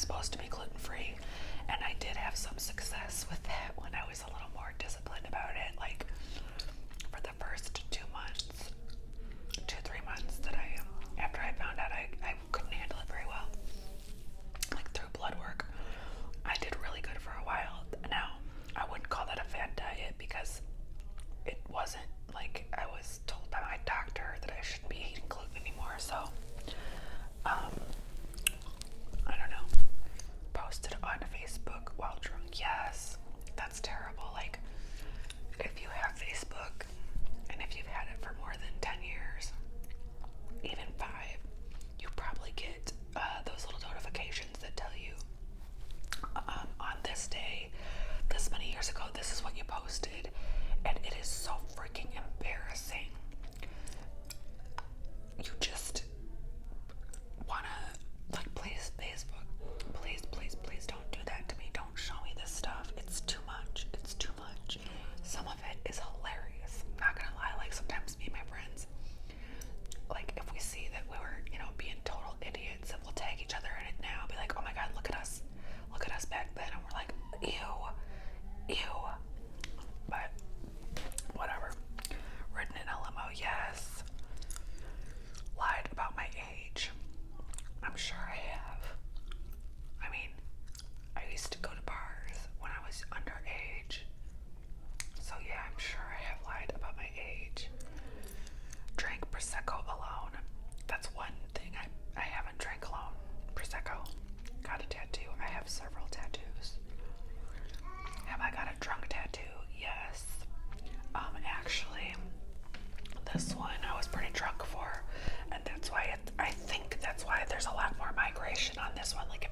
supposed to be gluten-free, and I did have some success with that when I was a little more disciplined about it. Like for the first 2-3 months that after I found out I couldn't handle it very well, like through blood work, I did really good for a while. Now, I wouldn't call that a fad diet because it wasn't. Like, I was told by my doctor that I shouldn't be eating gluten anymore, so I don't know. Posted on Facebook while drunk. Yes, that's terrible. Like, if you have Facebook and if you've had it for more than 10 years, even 5, you probably get those little notifications that tell you on this day, this many years ago, this is what you posted, and it is so freaking embarrassing. You just wanna, like, please, Facebook, please don't do that to me. Don't show me this stuff. It's too much. It's too much. Some of it is hilarious. Not gonna lie, like sometimes me and my friends, like if we see that we were, being total idiots, and we'll tag each other in it now, be like, oh my god, look at us back then, and we're like, ew, but whatever. Ridden in a limo, yes. Lied about my age. I'm sure I have. I mean, I used to go to bars when I was underage, so yeah, I'm sure I have lied about my age. Drank Prosecco alone. That's one thing I haven't drank alone. Prosecco. Got a tattoo. I have several tattoos. Have I got a drunk tattoo? Yes. Actually, this one I was pretty drunk for, and that's why I think that's why there's a lot more migration on this one. Like